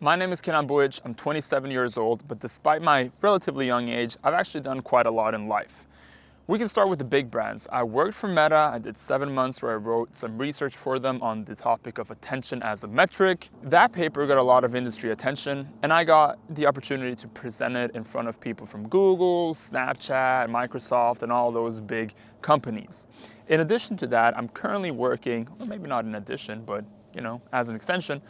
My name is Kenan Buic. I'm 27 years old, but despite my relatively young age, I've actually done quite a lot in life. We can start with the big brands. I worked for Meta. I did 7 months where I wrote some research for them on the topic of attention as a metric. That paper got a lot of industry attention, and I got the opportunity to present it in front of people from Google, Snapchat, Microsoft, and all those big companies. In addition to that, I'm currently working, or maybe not in addition, but as an extension,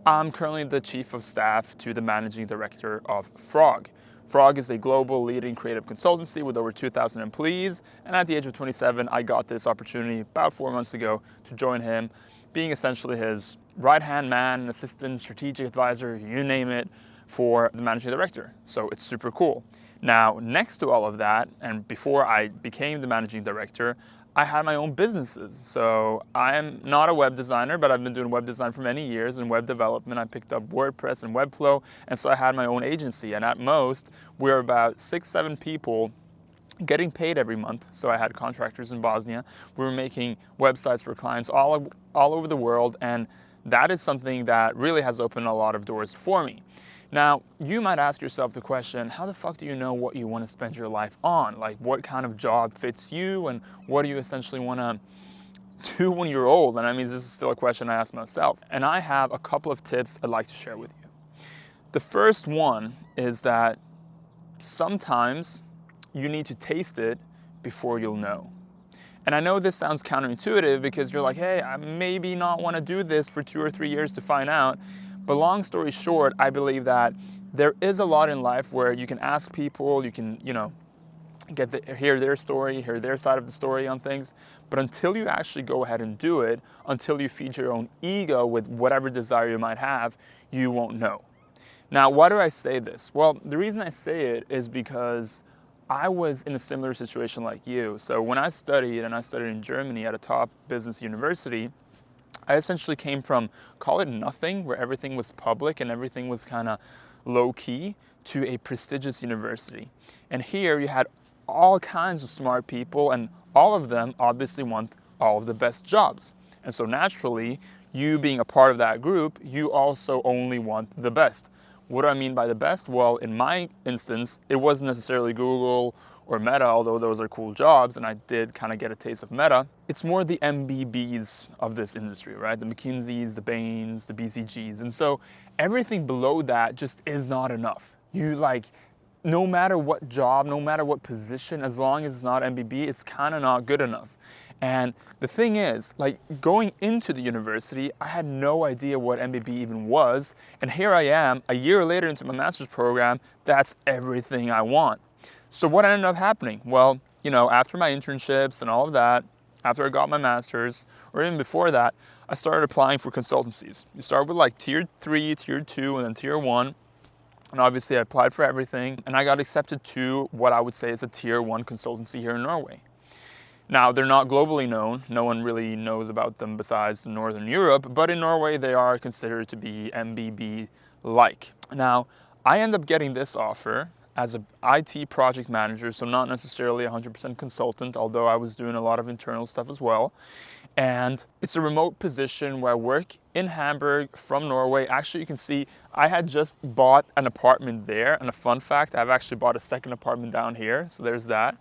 I'm currently the chief of staff to the managing director of Frog. Frog is a global leading creative consultancy with over 2,000 employees, and at the age of 27, I got this opportunity about 4 months ago to join him, being essentially his right-hand man, assistant, strategic advisor, you name it, for the managing director. So it's super cool. Now, next to all of that, and before I became the managing director, I had my own businesses. So I'm not a web designer, but I've been doing web design for many years and web development. I picked up WordPress and Webflow, and so I had my own agency. And at most, we're about 6-7 people getting paid every month. So I had contractors in Bosnia. We were making websites for clients all over the world, and that is something that really has opened a lot of doors for me. Now, you might ask yourself the question, how the fuck do you know what you want to spend your life on? Like, what kind of job fits you, and what do you essentially want to do when you're old? And I mean, this is still a question I ask myself. And I have a couple of tips I'd like to share with you. The first one is that sometimes you need to taste it before you'll know. And I know this sounds counterintuitive because you're like, hey, I maybe not want to do this for 2 or 3 years to find out. But long story short, I believe that there is a lot in life where you can ask people, you can, hear their story, hear their side of the story on things. But until you actually go ahead and do it, until you feed your own ego with whatever desire you might have, you won't know. Now, why do I say this? Well, the reason I say it is because I was in a similar situation like you. So when I studied, and I studied in Germany at a top business university, I essentially came from, call it nothing, where everything was public and everything was kind of low-key, to a prestigious university. And here you had all kinds of smart people, and all of them obviously want all of the best jobs. And so naturally, you being a part of that group, you also only want the best. What do I mean by the best? Well, in my instance, it wasn't necessarily Google or Meta, although those are cool jobs, and I did kind of get a taste of Meta. It's more the MBBs of this industry, right? The McKinseys, the Bains, the BCGs. And so everything below that just is not enough. No matter what job, no matter what position, as long as it's not MBB, it's kind of not good enough. And the thing is, going into the university, I had no idea what MBB even was. And here I am, a year later into my master's program, that's everything I want. So what ended up happening? Well, after my internships and all of that, after I got my master's, or even before that, I started applying for consultancies. You start with tier 3, tier 2, and then tier 1. And obviously I applied for everything, and I got accepted to what I would say is a tier 1 consultancy here in Norway. Now, they're not globally known. No one really knows about them besides Northern Europe, but in Norway they are considered to be MBB-like. Now, I end up getting this offer as an IT project manager, so not necessarily 100% consultant, although I was doing a lot of internal stuff as well. And it's a remote position where I work in Hamburg from Norway. Actually, you can see I had just bought an apartment there, and a fun fact, I've actually bought a second apartment down here, so there's that.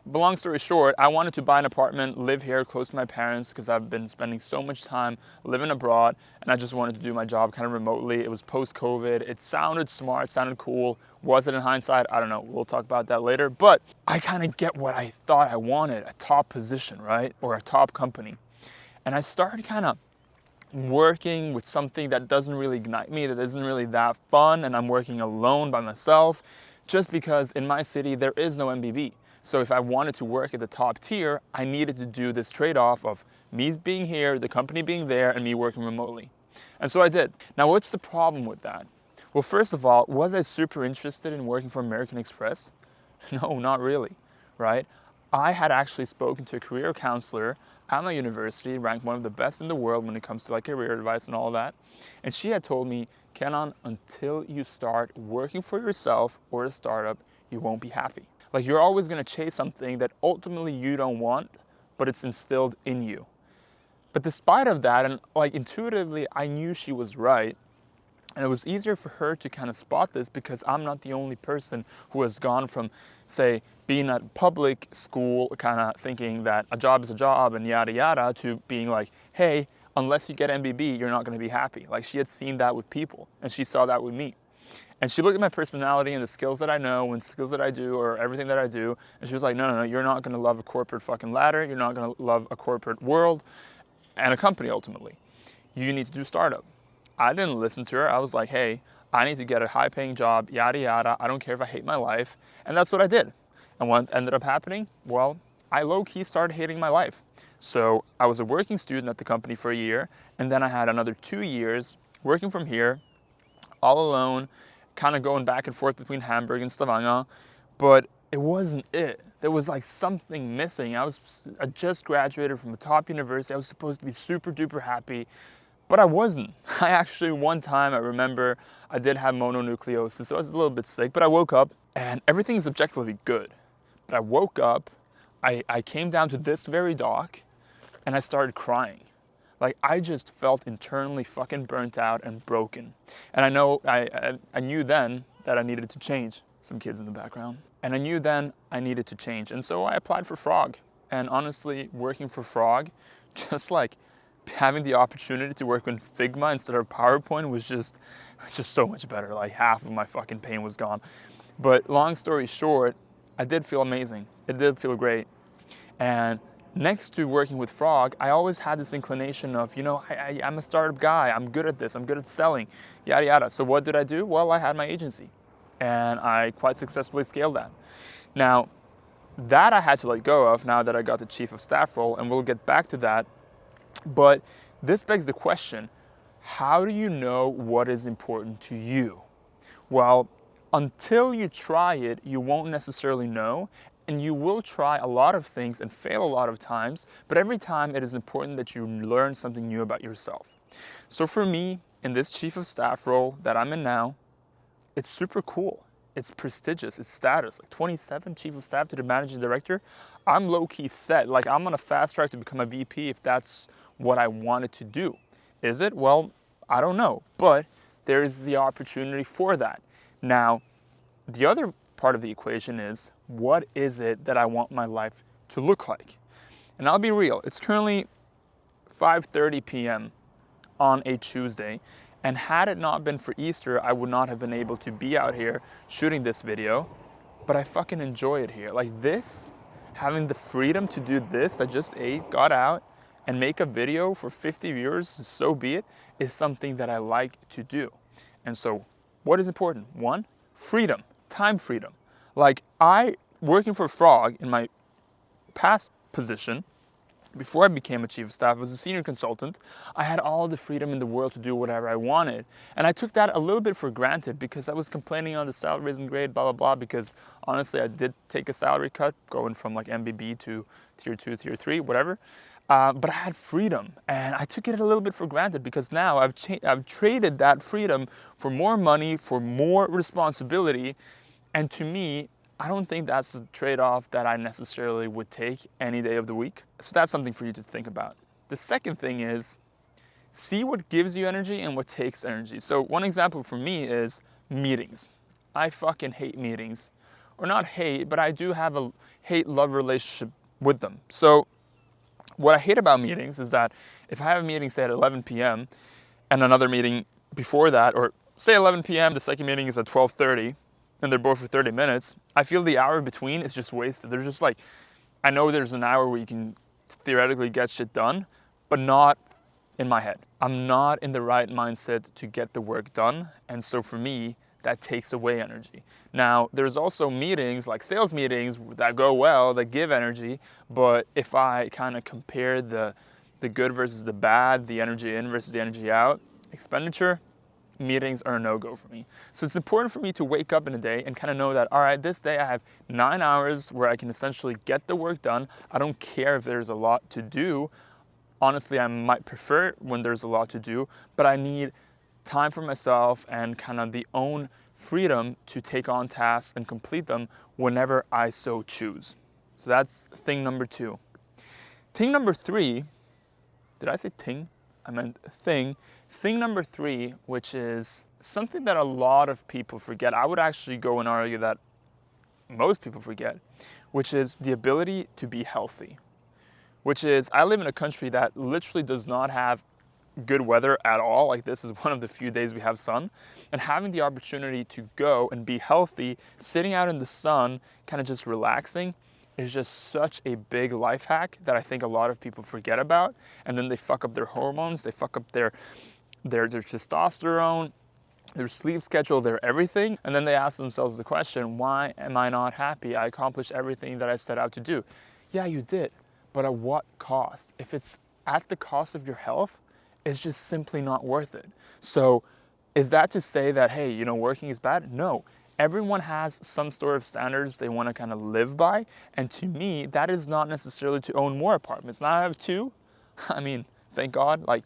But long story short, I wanted to buy an apartment, live here close to my parents, because I've been spending so much time living abroad, and I just wanted to do my job kind of remotely. It was post-COVID. It sounded smart, it sounded cool. Was it in hindsight? I don't know. We'll talk about that later. But I kind of get what I thought I wanted, a top position, right? Or a top company. And I started kind of working with something that doesn't really ignite me, that isn't really that fun, and I'm working alone by myself, just because in my city there is no MBB. So if I wanted to work at the top tier, I needed to do this trade-off of me being here, the company being there, and me working remotely. And so I did. Now, what's the problem with that? Well, first of all, was I super interested in working for American Express? No, not really, right? I had actually spoken to a career counselor at my university, ranked one of the best in the world when it comes to career advice and all of that. And she had told me, Kenan, until you start working for yourself or a startup, you won't be happy. You're always going to chase something that ultimately you don't want, but it's instilled in you. But despite of that, and intuitively, I knew she was right. And it was easier for her to kind of spot this because I'm not the only person who has gone from, say, being at public school, kind of thinking that a job is a job and yada yada, to being like, hey, unless you get MBB, you're not going to be happy. Like, she had seen that with people, and she saw that with me. And she looked at my personality and the skills that I know and skills that I do, or everything that I do, and she was like, no, you're not going to love a corporate fucking ladder. You're not going to love a corporate world and a company ultimately. You need to do startup. I didn't listen to her. I was like, hey, I need to get a high-paying job, yada, yada. I don't care if I hate my life. And that's what I did. And what ended up happening? Well, I low-key started hating my life. So I was a working student at the company for a year, and then I had another 2 years working from here, all alone, kind of going back and forth between Hamburg and Stavanger. But it wasn't it. There was like something missing. I just graduated from a top university. I was supposed to be super duper happy. But I wasn't. I actually, one time, I remember I did have mononucleosis, so I was a little bit sick, but I woke up and everything is objectively good. But I woke up, I came down to this very dock and I started crying. Like, I just felt internally fucking burnt out and broken. And I know, I knew then that I needed to change. Some kids in the background. And I knew then I needed to change. And so I applied for Frog. And honestly, working for Frog, just like having the opportunity to work in Figma instead of PowerPoint was just so much better. Like, half of my fucking pain was gone. But long story short, I did feel amazing. It did feel great. And next to working with Frog, I always had this inclination of, I'm a startup guy. I'm good at this. I'm good at selling, yada, yada. So what did I do? Well, I had my agency and I quite successfully scaled that. Now, that I had to let go of now that I got the chief of staff role, and we'll get back to that. But this begs the question, how do you know what is important to you? Well, until you try it, you won't necessarily know, and you will try a lot of things and fail a lot of times, but every time it is important that you learn something new about yourself. So for me, in this chief of staff role that I'm in now, it's super cool. It's prestigious, it's status. Like 27 chief of staff to the managing director, I'm low-key set. Like, I'm on a fast track to become a VP if that's what I wanted to do. Is it? Well, I don't know, but there's the opportunity for that. Now, the other part of the equation is, what is it that I want my life to look like? And I'll be real, it's currently 5:30 p.m. on a Tuesday, and had it not been for Easter, I would not have been able to be out here shooting this video, but I fucking enjoy it here. Like this, having the freedom to do this, I just ate, got out, and make a video for 50 viewers, so be it, is something that I like to do. And so, what is important? One, freedom, time freedom. Like, working for Frog in my past position, before I became a chief of staff, I was a senior consultant. I had all the freedom in the world to do whatever I wanted. And I took that a little bit for granted because I was complaining on the salary isn't great, blah, blah, blah, because honestly, I did take a salary cut going from like MBB to tier 2, tier 3, whatever. But I had freedom, and I took it a little bit for granted because now I've traded that freedom for more money, for more responsibility. And to me, I don't think that's a trade-off that I necessarily would take any day of the week. So that's something for you to think about. The second thing is, see what gives you energy and what takes energy. So one example for me is meetings. I fucking hate meetings. Or not hate, but I do have a hate-love relationship with them. So what I hate about meetings is that if I have a meeting, say at 11 p.m. and another meeting before that, or say 11 p.m., the second meeting is at 12:30, and they're both for 30 minutes, I feel the hour between is just wasted. They're just like, I know there's an hour where you can theoretically get shit done, but not in my head. I'm not in the right mindset to get the work done, and so for me, that takes away energy. Now, there's also meetings, like sales meetings, that go well, that give energy, but if I kind of compare the good versus the bad, the energy in versus the energy out, expenditure, meetings are a no-go for me. So it's important for me to wake up in a day and kind of know that, all right, this day I have 9 hours where I can essentially get the work done. I don't care if there's a lot to do. Honestly, I might prefer when there's a lot to do, but I need time for myself and kind of the own freedom to take on tasks and complete them whenever I so choose. So that's thing number 2. Thing number 3, did I say ting? I meant thing. Thing number 3, which is something that a lot of people forget, I would actually go and argue that most people forget, which is the ability to be healthy. Which is, I live in a country that literally does not have good weather at all. Like, this is one of the few days we have sun, and having the opportunity to go and be healthy, sitting out in the sun, kind of just relaxing, is just such a big life hack that I think a lot of people forget about. And then they fuck up their hormones, they fuck up their testosterone, their sleep schedule, their everything. And then they ask themselves the question, why am I not happy? I accomplished everything that I set out to do. Yeah, you did, but at what cost? If it's at the cost of your health, it's just simply not worth it. So is that to say that, hey, you know, working is bad? No. Everyone has some sort of standards they want to kind of live by. And to me, that is not necessarily to own more apartments. Now I have two. I mean, thank God, like,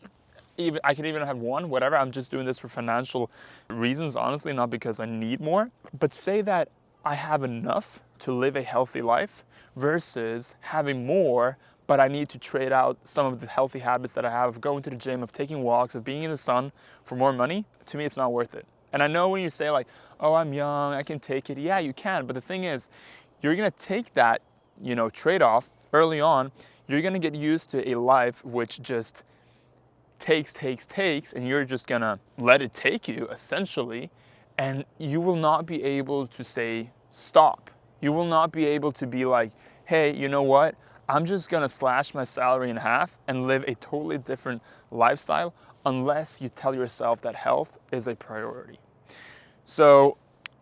even I can even have one, whatever. I'm just doing this for financial reasons, honestly, not because I need more. But say that I have enough to live a healthy life versus having more, but I need to trade out some of the healthy habits that I have of going to the gym, of taking walks, of being in the sun for more money. To me, it's not worth it. And I know when you say like, oh, I'm young, I can take it. Yeah, you can. But the thing is, you're going to take that, you know, trade-off early on. You're going to get used to a life which just takes, and you're just going to let it take you, essentially. And you will not be able to say stop. You will not be able to be like, hey, you know what? I'm just gonna slash my salary in half and live a totally different lifestyle unless you tell yourself that health is a priority. So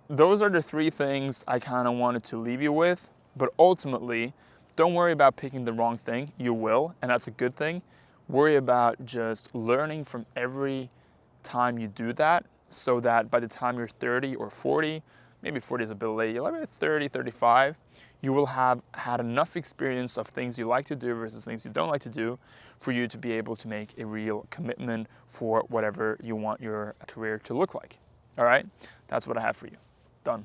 those are the three things I kind of wanted to leave you with. But ultimately, don't worry about picking the wrong thing. You will, and that's a good thing. Worry about just learning from every time you do that, so that by the time you're 30 or 40, maybe 40 is a bit late, you're like 30, 35, you will have had enough experience of things you like to do versus things you don't like to do for you to be able to make a real commitment for whatever you want your career to look like. All right? That's what I have for you.